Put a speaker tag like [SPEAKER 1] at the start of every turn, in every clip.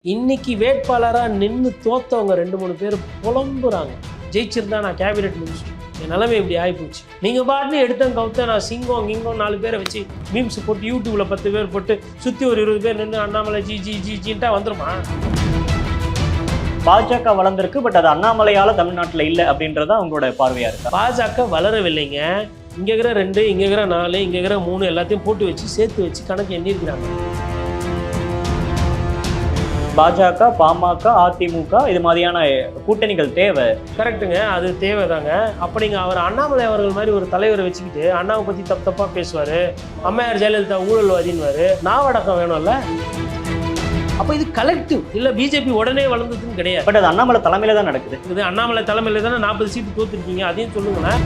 [SPEAKER 1] இன்னைக்கு வேட்பாளரா நின்று தோத்தவங்க 2-3 பேர் புலம்புறாங்க. ஜெயிச்சிருந்தா நான் கேபினெட் மினிஸ்டர், என் நிலைமை இப்படி ஆகிப்போச்சு. நீங்கள் பாட்டுன்னு எடுத்தேன் கவுத்த நான் சிங்கம் கிங்கம் 4 பேரை வச்சு மீம்ஸ் போட்டு யூடியூப்ல 10 பேர் போட்டு சுற்றி ஒரு 20 பேர் நின்று அண்ணாமலை ஜி ஜி ஜி ஜின்ட்டா வந்துருமா?
[SPEAKER 2] பாஜக வளர்ந்துருக்கு, பட் அது அண்ணாமலையால தமிழ்நாட்டில் இல்லை அப்படின்றத அவங்களோட பார்வையா இருக்கு.
[SPEAKER 1] பாஜக வளரவில்லைங்க. இங்கே இருக்கிற 2, இங்கே இருக்கிற 4, இங்கே இருக்கிற 3 எல்லாத்தையும் போட்டு வச்சு சேர்த்து வச்சு கணக்கு எண்ணிருக்கிறாங்க.
[SPEAKER 2] பாஜக, பாமக, அதிமுக இது மாதிரியான கூட்டணிகள் தேவை.
[SPEAKER 1] கரெக்டுங்க, அது தேவைதாங்க. அப்போ நீங்கள் அவர் அண்ணாமலை அவர்கள் மாதிரி ஒரு தலைவரை வச்சுக்கிட்டு அண்ணாவை பற்றி தப்பாக பேசுவார், அம்மையார் ஜெயலலிதா ஊழல்வாதின்வார், நாவடக்கம் வேணும்ல. அப்போ இது கலெக்டிவ் இல்லை, பிஜேபி உடனே வளர்ந்ததுன்னு கிடையாது.
[SPEAKER 2] பட் அது அண்ணாமலை தலைமையில தான் நடக்குது.
[SPEAKER 1] இது அண்ணாமலை தலைமையில் தானே 40 சீட்டு தோத்துருக்கீங்க, அதையும் சொல்லுங்களேன்.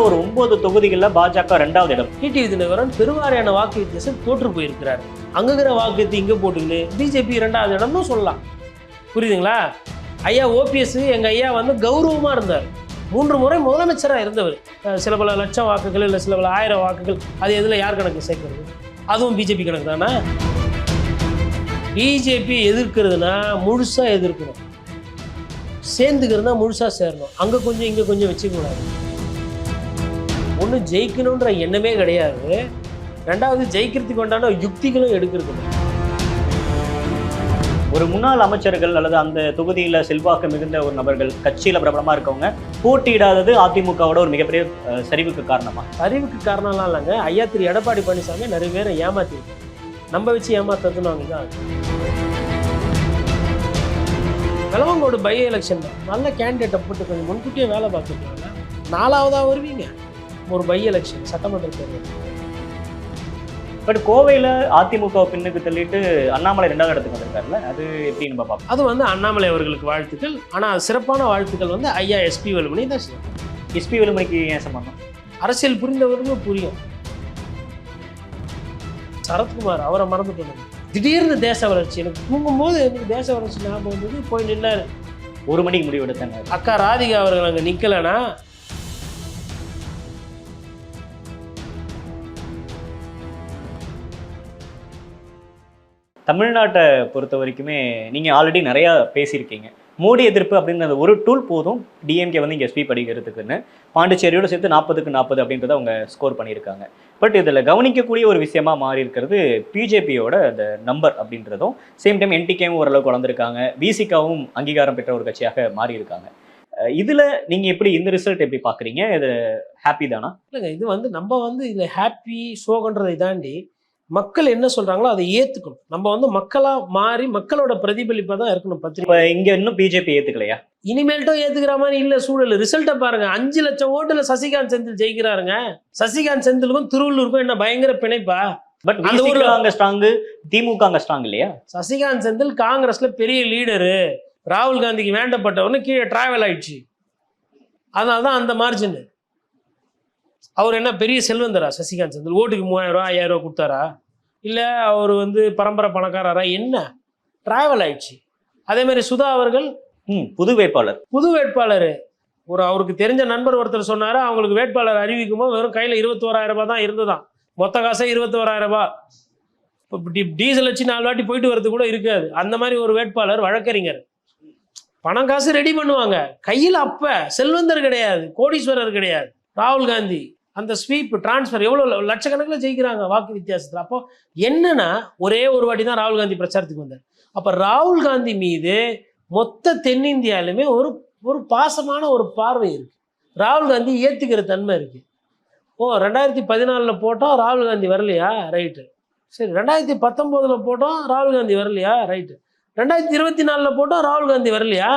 [SPEAKER 2] ஒரு 9 தொகுதிகளில் பாஜக 2வது இடம்.
[SPEAKER 1] டிடிவி தினகரன் பெருவாரியான வாக்கு வித்தியாசம் தோற்று போயிருக்கிறார். அங்குகிற வாக்கு இங்கே போட்டுக்கின்னு பிஜேபி 2வது இடம்னு சொல்லலாம். புரியுதுங்களா? ஐயா ஓபிஎஸ் எங்கள் ஐயா வந்து கௌரவமாக இருந்தார். 3 முறை முதலமைச்சராக இருந்தவர். சில பல லட்சம் வாக்குகள் இல்லை சில பல 1000 வாக்குகள், அது எதில் யார் கணக்கு சேர்க்கறது? அதுவும் பிஜேபி கணக்கு தானே. பிஜேபி எதிர்க்கிறதுனா முழுசாக எதிர்க்கணும், சேர்ந்துக்கிறதுனா முழுசாக சேரணும். அங்கே கொஞ்சம் இங்கே கொஞ்சம் வச்சுக்கூடாது. ஒன்று ஜெயிக்கணுன்ற எண்ணமே கிடையாது, 2வது ஜெயிக்கிறதுக்கு உண்டான யுக்திகளும் எடுக்கிறது.
[SPEAKER 2] ஒரு முன்னாள் அமைச்சர்கள் அல்லது அந்த தொகுதியில் செல்வாக்கு மிகுந்த ஒரு நபர்கள், கட்சியில் பிரபலமாக இருக்கவங்க போட்டியிடாதது அதிமுகவோட ஒரு மிகப்பெரிய சரிவுக்கு காரணமா?
[SPEAKER 1] சரிவுக்கு காரணம்லாம் இல்லைங்க. ஐயா திரு எடப்பாடி பழனிசாமி நிறைய பேரை ஏமாத்திருக்கு. நம்ம வச்சு ஏமாத்துறதுன்னு அவங்க தான். வெளவங்கோடு பை எலெக்ஷன் நல்ல கேண்டிடேட்டை போட்டு கொஞ்சம் முன்கூட்டியே வேலை பார்த்துருக்காங்க. 4வதாக வருவீங்க ஒரு பை எலெக்ஷன் சட்டமன்ற தேர்தல்.
[SPEAKER 2] பட் கோவையில் அதிமுக பின்னுக்கு தள்ளிட்டு அண்ணாமலை 2வது இடத்துக்கு வந்திருக்காருல்ல, அது எப்படி நம்ம பார்ப்போம்?
[SPEAKER 1] அது வந்து அண்ணாமலை அவர்களுக்கு வாழ்த்துக்கள். ஆனால் சிறப்பான வாழ்த்துக்கள் வந்து ஐயா எஸ்பி வேலுமணி தான்.
[SPEAKER 2] எஸ்பி வேலுமணிக்கு ஏன் சம்பந்தம்?
[SPEAKER 1] அரசியல் புரிந்தவர்களும் புரியும். சரத்குமார் அவரை மறந்து போனாங்க. திடீர்னு தேச வளர்ச்சி, எனக்கு தூங்கும்போது எனக்கு தேச வளர்ச்சி ஞாபகம் வந்தது. போய் நின்னாரு.
[SPEAKER 2] 1 மணிக்கு முடிவு எடுத்தாங்க.
[SPEAKER 1] அக்கா ராதிகா அவர்கள் அங்கே நிற்கலைன்னா
[SPEAKER 2] தமிழ்நாட்டை பொறுத்த வரைக்குமே நீங்கள் ஆல்ரெடி நிறையா பேசியிருக்கீங்க. மோடி எதிர்ப்பு அப்படின்ற ஒரு டூல் போதும் டிஎம்கே வந்து இங்கே எஸ்பி படிக்கிறதுக்குன்னு. பாண்டிச்சேரியோடு சேர்த்து 40க்கு 40 அப்படின்றத அவங்க ஸ்கோர் பண்ணியிருக்காங்க. பட் இதில் கவனிக்கக்கூடிய ஒரு விஷயமா மாறி இருக்கிறது பிஜேபியோட அந்த நம்பர் அப்படின்றதும். சேம் டைம் என்டிகேவும் ஓரளவுக்கு வளர்ந்துருக்காங்க, பிசிகாவும் அங்கீகாரம் பெற்ற ஒரு கட்சியாக மாறி இருக்காங்க. இதில் நீங்கள் எப்படி இந்த ரிசல்ட் எப்படி பார்க்குறீங்க? இது ஹாப்பி தானா? இல்லைங்க,
[SPEAKER 1] இது வந்து நம்ம வந்து இதில் ஹாப்பி சோகன்றதை தாண்டி மக்கள் என்ன சொல்றாங்களோ அதை ஏத்துக்கணும். நம்ம வந்து மக்களா மாறி மக்களோட பிரதிபலிப்பா தான் இருக்கணும். பத்திரிகை
[SPEAKER 2] இங்க இன்னும் பிஜேபி ஏத்துக்கலையா?
[SPEAKER 1] இனிமேல்ட்டும் ஏத்துக்கிற மாதிரி இல்ல சூழல். ரிசல்ட்டை பாருங்க, 5 லட்சம் ஓட்டுல சசிகாந்த் செந்தில் ஜெயிக்கிறாருங்க. சசிகாந்த் செந்திலுக்கும் திருவள்ளூருக்கும் என்ன பயங்கர பிணைப்பா?
[SPEAKER 2] பட் அந்த ஊர்ல அங்க ஸ்ட்ராங், திமுக அங்க ஸ்ட்ராங் இல்லையா?
[SPEAKER 1] சசிகாந்த் செந்தில் காங்கிரஸ்ல பெரிய லீடரு, ராகுல் காந்திக்கு வேண்டப்பட்டவன்னு கீழே டிராவல் ஆயிடுச்சு. அதனால்தான் அந்த மார்ஜின். அவர் என்ன பெரிய செல்வந்தரா சசிகாந்த் செந்தில்? ஓட்டுக்கு 3000 ரூபா 5000 ரூபா கொடுத்தாரா? இல்லை அவர் வந்து பரம்பரை பணக்காரரா? என்ன டிராவல் ஆயிடுச்சு. அதே மாதிரி சுதா அவர்கள்
[SPEAKER 2] புது வேட்பாளர். ஒரு அவருக்கு தெரிஞ்ச நண்பர் ஒருத்தர் சொன்னாரு, அவங்களுக்கு வேட்பாளர் அறிவிக்கும்போது வெறும் கையில் 21,000 ரூபாய் தான் இருந்துதான். மொத்த காசை 21,000 ரூபாய். இப்போ டீசல் வச்சு 4 வாட்டி போயிட்டு வரது கூட இருக்காது. அந்த மாதிரி ஒரு வேட்பாளர், வழக்கறிஞர், பணம் காசு ரெடி பண்ணுவாங்க கையில். அப்ப செல்வந்தர் கிடையாது, கோடீஸ்வரர் கிடையாது. ராகுல் காந்தி அந்த ஸ்வீப் டிரான்ஸ்ஃபர் எவ்வளோ லட்சக்கணக்கில் ஜெயிக்கிறாங்க வாக்கு வித்தியாசத்தில். அப்போ என்னன்னா ஒரே ஒரு வாட்டி தான் ராகுல் காந்தி பிரச்சாரத்துக்கு வந்தார். அப்போ ராகுல் காந்தி மீது மொத்த தென்னிந்தியாலுமே ஒரு ஒரு பாசமான ஒரு பார்வை இருக்கு. ராகுல் காந்தி ஏற்றுக்கிற தன்மை இருக்கு. 2014 போட்டோம் ராகுல் காந்தி வரலையா? ரைட்டு. சரி, 2019 போட்டோம் ராகுல் காந்தி வரலையா? ரைட்டு. 2024 போட்டோம் ராகுல் காந்தி வரலையா?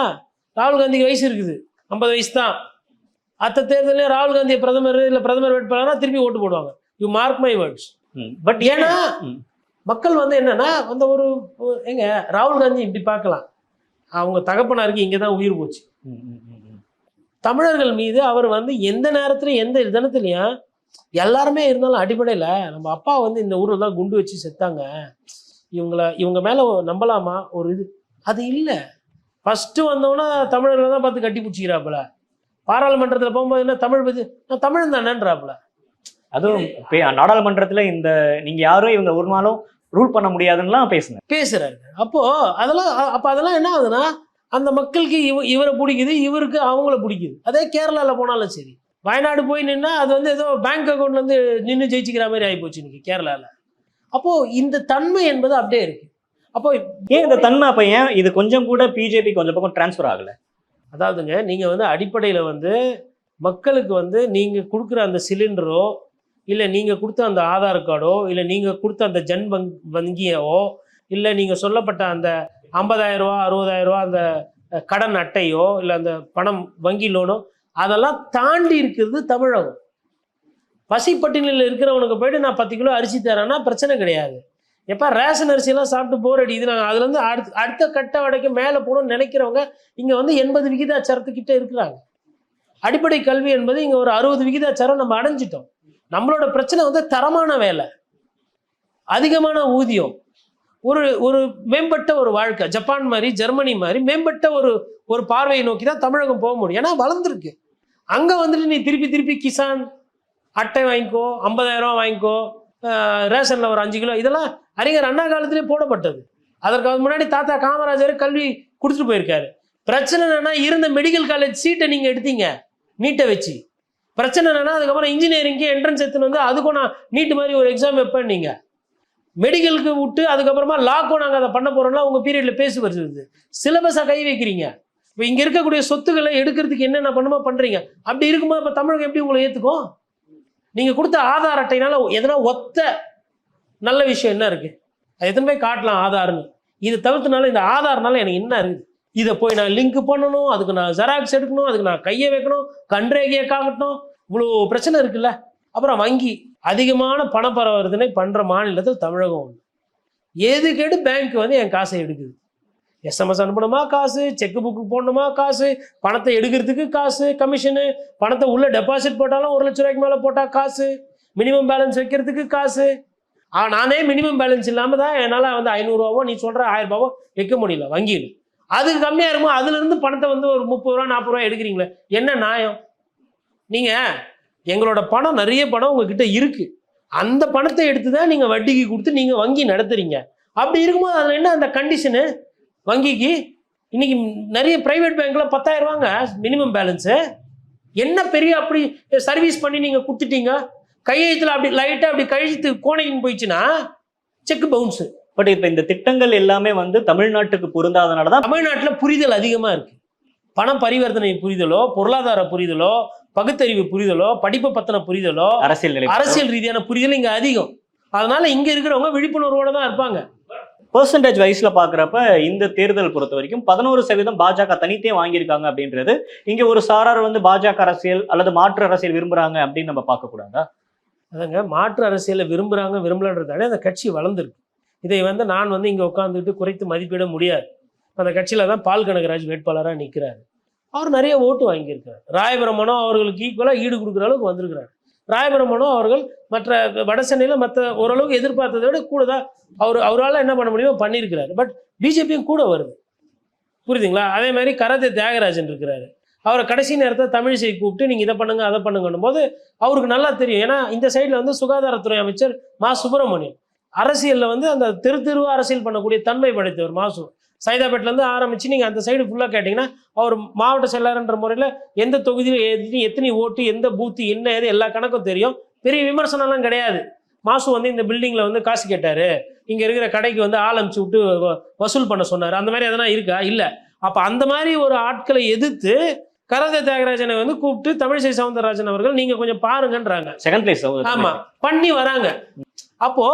[SPEAKER 2] ராகுல் காந்திக்கு வயசு இருக்குது, 50 வயசு தான். அடுத்த தேர்தலே ராகுல் காந்தியை பிரதமர் இல்லை பிரதமர் வேட்பாளராக திருப்பி ஓட்டு போடுவாங்க. You mark my words. But ஏன்னா மக்கள் வந்து என்னன்னா அந்த ஒரு எங்க ராகுல் காந்தி இப்படி பார்க்கலாம், அவங்க தகப்பனாருக்கு இங்கே தான் உயிர் போச்சு. தமிழர்கள் மீது அவர் வந்து எந்த நேரத்துலையும் எந்த தினத்துலையும் எல்லாருமே இருந்தாலும் அடிப்படையில் நம்ம அப்பா வந்து இந்த ஊரில் தான் குண்டு வச்சு செத்தாங்க, இவங்க மேலே நம்பலாமா ஒரு இது அது இல்லை. ஃபஸ்ட்டு வந்தோன்னா தமிழர்களை தான் பார்த்து கட்டி பிடிச்சிக்கிறாப்புல. பாராளுமன்றத்தில் போகும்போது என்ன தமிழ் பற்றி நான் தமிழ் தானேன்றாப்புல. அதுவும் நாடாளுமன்றத்தில் இந்த நீங்கள் யாரும் இவங்க ஒரு நாளும்
[SPEAKER 3] ரூல் பண்ண முடியாதுன்னுலாம்
[SPEAKER 2] பேசுறாரு. அதெல்லாம் என்ன ஆகுதுன்னா, அந்த மக்களுக்கு இவரை பிடிக்குது, இவருக்கு அவங்கள பிடிக்குது. அதே கேரளால போனாலும் சரி, வயநாடு போய் நின்னா அது வந்து ஏதோ பேங்க் அக்கௌண்ட்ல இருந்து நின்று ஜெயிச்சுக்கிற மாதிரி ஆகிப்போச்சு இன்னைக்கு கேரளால. அப்போ இந்த தன்மை என்பது அப்படியே இருக்கு. அப்போ
[SPEAKER 3] ஏன் இந்த தன்மை அப்ப ஏன் இது கொஞ்சம் கூட பிஜேபி கொஞ்சம் பக்கம் டிரான்ஸ்ஃபர் ஆகல?
[SPEAKER 2] அதாவதுங்க, நீங்க வந்து அடிப்படையில வந்து மக்களுக்கு வந்து நீங்க கொடுக்குற அந்த சிலிண்டரோ, இல்லை நீங்க கொடுத்த அந்த ஆதார் கார்டோ, இல்லை நீங்க கொடுத்த அந்த ஜன் வங்கியோ, இல்லை நீங்க சொல்லப்பட்ட அந்த 50,000 ரூபா 60,000 ரூபா அந்த கடன் அட்டையோ, இல்லை அந்த பணம் வங்கி லோனோ, அதெல்லாம் தாண்டி இருக்கிறது தமிழகம். பசிப்பட்டினியில் இருக்கிறவனுக்கு போயிட்டு நான் 10 கிலோ அரிசி தரேன்னா பிரச்சனை கிடையாது. எப்போ ரேஷன் அரிசியெல்லாம் சாப்பிட்டு போர் அடிக்குது, நாங்கள் அதுலேருந்து அடுத்த கட்ட வரைக்கும் மேலே போகணும்னு நினைக்கிறவங்க இங்கே வந்து 80 விகிதாச்சாரத்துக்கிட்ட இருக்கிறாங்க. அடிப்படை கல்வி என்பது இங்கே ஒரு 60 விகிதாச்சாரம் நம்ம அடைஞ்சிட்டோம். நம்மளோட பிரச்சனை வந்து தரமான வேலை, அதிகமான ஊதியம், ஒரு மேம்பட்ட ஒரு வாழ்க்கை. ஜப்பான் மாதிரி, ஜெர்மனி மாதிரி மேம்பட்ட ஒரு பார்வையை நோக்கி தான் தமிழகம் போக முடியும். ஏன்னா வளர்ந்துருக்கு. அங்கே வந்துட்டு நீ திருப்பி கிசான் அட்டை வாங்கிக்கோ, 50,000 ரூபா வாங்கிக்கோ, ரேஷனில் ஒரு 5 கிலோ, இதெல்லாம் அறிஞர் அண்ணா காலத்திலே போடப்பட்டது. அதற்கு முன்னாடி தாத்தா காமராஜர் கல்வி கொடுத்துட்டு போயிருக்காரு. பிரச்சனை என்னன்னா, இருந்த மெடிக்கல் காலேஜ் சீட்டை நீங்கள் எடுத்தீங்க நீட்டை வச்சு. பிரச்சனை என்னன்னா, அதுக்கப்புறம் இன்ஜினியரிங்க்கு என்ட்ரன்ஸ் எடுத்துன்னு வந்து அதுக்கும் நான் நீட்டு மாதிரி ஒரு எக்ஸாம் வைப்பேன். நீங்கள் மெடிக்கலுக்கு விட்டு அதுக்கப்புறமா லாக்கும் நாங்கள் அதை பண்ண போகிறோம்னா உங்கள் பீரியடில் பேசி வருது. சிலபஸாக கை வைக்கிறீங்க. இப்போ இங்கே இருக்கக்கூடிய சொத்துக்களை எடுக்கிறதுக்கு என்னென்ன பண்ணுமோ பண்ணுறீங்க. அப்படி இருக்கும்போது இப்போ தமிழகம் எப்படி உங்களை ஏற்றுக்கும்? நீங்கள் கொடுத்த ஆதார் அட்டைனால எதனா ஒத்த நல்ல விஷயம் என்ன இருக்குது? அது எத்தனை போய் காட்டலாம் ஆதார்னு. இதை தவிர்த்துனால இந்த ஆதார்னால எனக்கு என்ன இருக்குது? இதை போய் நான் லிங்க் பண்ணணும், அதுக்கு நான் ஜெராக்ஸ் எடுக்கணும், அதுக்கு நான் கையை வைக்கணும், கண்ரேகையை காட்டணும், இவ்வளோ பிரச்சனை இருக்குல்ல. அப்புறம் வங்கி அதிகமான பண பரிவர்த்தனை பண்ணுற மாநிலத்தில் தமிழகம் ஒன்று. எது கேட்டு பேங்க் வந்து என் காசை எடுக்குது. எஸ்எம்எஸ் அனுப்பணுமா காசு, செக்கு புக்கு போடணுமா காசு, பணத்தை எடுக்கிறதுக்கு காசு, கமிஷனு, பணத்தை உள்ள டெபாசிட் போட்டாலும் 1 லட்ச ரூபாய்க்கு மேலே போட்டால் காசு, மினிமம் பேலன்ஸ் வைக்கிறதுக்கு காசு. நானே மினிமம் பேலன்ஸ் இல்லாமல் தான் என்னால் வந்து 500 ரூபாவோ நீ சொல்கிற 1000 ரூபாவோ வைக்க முடியல வங்கியில். அதுக்கு கம்மியாக இருக்குமோ அதுலேருந்து பணத்தை வந்து ஒரு 30 ரூபா 40 ரூபா எடுக்கிறீங்களே, என்ன நியாயம்? நீங்கள் எங்களோட பணம், நிறைய பணம் உங்ககிட்ட இருக்குது, அந்த பணத்தை எடுத்து தான் நீங்கள் வட்டிக்கு கொடுத்து நீங்கள் வங்கி நடத்துறீங்க. அப்படி இருக்கும்போது அதில் என்ன அந்த கண்டிஷனு வங்கிக்கு? இன்னைக்கு நிறைய பிரைவேட் பேங்க்ல 10,000 ரூபாங்க மினிமம் பேலன்ஸு. என்ன பெரிய அப்படி சர்வீஸ் பண்ணி நீங்கள் கொடுத்துட்டீங்க, கையெழுத்தில் அப்படி லைட்டாக அப்படி கழித்து கோணைன்னு போயிடுச்சுன்னா செக் பவுன்ஸு.
[SPEAKER 3] பட் இப்போ இந்த திட்டங்கள் எல்லாமே வந்து தமிழ்நாட்டுக்கு பொருந்தாதனால தான்
[SPEAKER 2] தமிழ்நாட்டில் புரிதல் அதிகமாக இருக்குது. பண பரிவர்த்தனை புரிதலோ, பொருளாதார புரிதலோ, பகுத்தறிவு புரிதலோ, படிப்பு பத்தின புரிதலோ, அரசியல் ரீதியான புரிதல் இங்கே அதிகம். அதனால இங்கே இருக்கிறவங்க விழிப்புணர்வோடு தான் இருப்பாங்க.
[SPEAKER 3] பெர்சன்டேஜ் வைஸ்ல பாக்குறப்ப இந்த தேர்தல் பொறுத்த வரைக்கும் 11% பாஜக தனித்தே வாங்கியிருக்காங்க அப்படின்றது இங்க ஒரு சாரார் வந்து பாஜக அரசியல் அல்லது மாற்று அரசியல் விரும்புறாங்க அப்படின்னு நம்ம பார்க்க கூடாதா?
[SPEAKER 2] அதங்க, மாற்று அரசியலை விரும்பலன்றதாலே அந்த கட்சி வளர்ந்துருக்கு. இதை வந்து நான் வந்து இங்கே உட்காந்துக்கிட்டு குறைத்து மதிப்பிட முடியாது. அந்த கட்சியில தான் பால் கனகராஜ் வேட்பாளராக நிற்கிறாரு. அவர் நிறைய ஓட்டு வாங்கியிருக்காரு. ராயபுரம் மனோ அவர்களுக்கு ஈக்குவலாக ஈடு கொடுக்குற அளவுக்கு வந்திருக்கிறார். ராயபுரம் மனோ அவர்கள் மற்ற வட சென்னையில் மற்ற ஓரளவுக்கு எதிர்பார்த்ததை விட கூட தான் அவரால் என்ன பண்ண முடியுமோ பண்ணியிருக்கிறாரு. பட் பிஜேபியும் கூட வருது, புரியுதுங்களா? அதே மாதிரி கரத்தை தியாகராஜன் இருக்கிறாரு. அவரை கடைசி நேரத்தில் தமிழிசை கூப்பிட்டு நீங்கள் இதை பண்ணுங்க அதை பண்ணுங்கன்னும் போது அவருக்கு நல்லா தெரியும். ஏன்னா இந்த சைடில் வந்து சுகாதாரத்துறை அமைச்சர் மா சுப்பிரமணியன் அரசியலில் வந்து அந்த தெருவா அரசியல் பண்ணக்கூடிய தன்மை படைத்தவர். சைதாப்பேட்டிலேருந்து ஆரம்பித்து நீங்கள் அந்த சைடு ஃபுல்லாக கேட்டிங்கன்னா அவர் மாவட்ட செயலாளர்ன்ற முறையில் எந்த தொகுதியில் எத்தனை ஓட்டு, எந்த பூத்து, என்ன ஏது எல்லா கணக்கும் தெரியும். பெரிய விமர்சனம்லாம் கிடையாது. மாசு வந்து இந்த பில்டிங்கில் வந்து காசு கேட்டார், இங்கே இருக்கிற கடைக்கு வந்து ஆள் அனுப்பிச்சு விட்டு வசூல் பண்ண சொன்னார், அந்த மாதிரி எதனா இருக்கா? இல்லை. அப்போ அந்த மாதிரி ஒரு ஆட்களை எதிர்த்து கரத்தை தியாகராஜனை வந்து கூப்பிட்டு தமிழிசை சவுந்தரராஜன் அவர்கள் நீங்கள் கொஞ்சம் பாருங்கன்றாங்க.
[SPEAKER 3] செகண்ட் பிளேஸ்
[SPEAKER 2] ஆமாம் பண்ணி வராங்க. அப்போ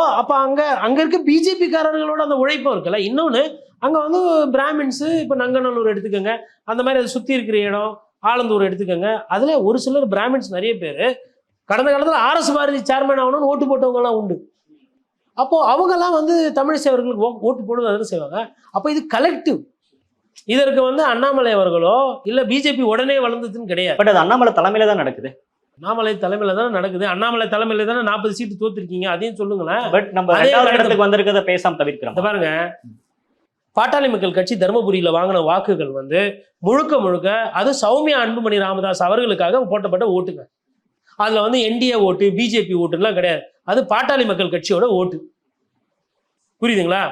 [SPEAKER 2] அங்கே இருக்க பிஜேபிக்காரர்களோட அந்த உழைப்பும் இருக்குல்ல. இன்னொன்று, அங்கே வந்து பிராமின்ஸு, இப்போ நங்கநல்லூர் எடுத்துக்கோங்க, அந்த மாதிரி அதை சுற்றி இருக்கிற இடம், ஆலந்தூர் எடுத்துக்கோங்க, அதில் ஒரு சிலர் பிராமின்ஸ் நிறைய பேர் கடந்த காலத்தில் ஆர்எஸ் பாரதி சேர்மன் ஆகணும்னு ஓட்டு போட்டவங்கலாம் உண்டு. அப்போது அவங்கெல்லாம் வந்து தமிழிசை அவர்களுக்கு ஓட்டு போடுவதுன்னு செய்வாங்க. அப்போ இது கலெக்டிவ். இதற்கு வந்து அண்ணாமலை அவர்களோ இல்லை பிஜேபி உடனே வளர்ந்ததுன்னு கிடையாது.
[SPEAKER 3] பட் அது அண்ணாமலை தலைமையில தான் நடக்குது.
[SPEAKER 2] அண்ணாமலை தலைமையில தானே நடக்குது. அண்ணாமலை தலைமையில தானே 40 சீட்டு தோத்துருக்கீங்க, அதையும் சொல்லுங்களேன்.
[SPEAKER 3] பட் நம்ம இடத்துக்கு வந்திருக்கிறத பேசாம தவிர்க்கிறோம்.
[SPEAKER 2] பாருங்க, பாட்டாளி மக்கள் கட்சி தர்மபுரியில் வாங்கின வாக்குகள் வந்து முழுக்க அது சௌமியா அன்புமணி ராமதாஸ் அவர்களுக்காக போட்டப்பட்ட ஓட்டுங்க. அதில் வந்து என்டிஏ ஓட்டு, பிஜேபி ஓட்டுலாம் கிடையாது. அது பாட்டாளி மக்கள் கட்சியோட ஓட்டு.
[SPEAKER 1] புரியுதுங்களா?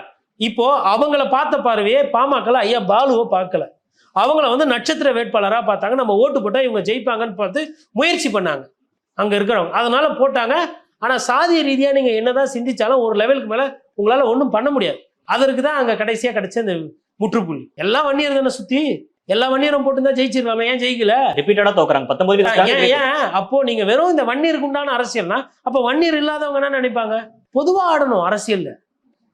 [SPEAKER 1] இப்போ அவங்கள பார்த்த பார்வையே பாமகல ஐயா பாலுவை பார்க்கல. அவங்கள வந்து நட்சத்திர வேட்பாளராக பார்த்தாங்க. நம்ம ஓட்டு போட்டால் இவங்க ஜெயிப்பாங்கன்னு பார்த்து முயற்சி பண்ணாங்க அங்கே இருக்கிறவங்க. அதனால போட்டாங்க. ஆனால் சாதிய ரீதியாக நீங்கள் என்னதான் சிந்திச்சாலும் ஒரு லெவலுக்கு மேலே உங்களால் ஒன்றும் பண்ண முடியாது. அதற்கு தான் அங்கே கடைசியாக கிடைச்ச இந்த முற்றுப்புள்ளி. எல்லா வன்னியர் தானே சுற்றி எல்லா வன்னியரும் போட்டுருந்தா ஜெயிச்சிருக்கலாமே, ஏன் ஜெயிக்கல?
[SPEAKER 3] ரிப்பீட்டடா தோக்குறாங்க 19
[SPEAKER 1] ஏன் அப்போ நீங்க வெறும் இந்த வன்னியருக்கு உண்டான அரசியல்னா அப்போ வன்னியர் இல்லாதவங்க என்ன நினைப்பாங்க? பொதுவா ஆடணும் அரசியல்ல,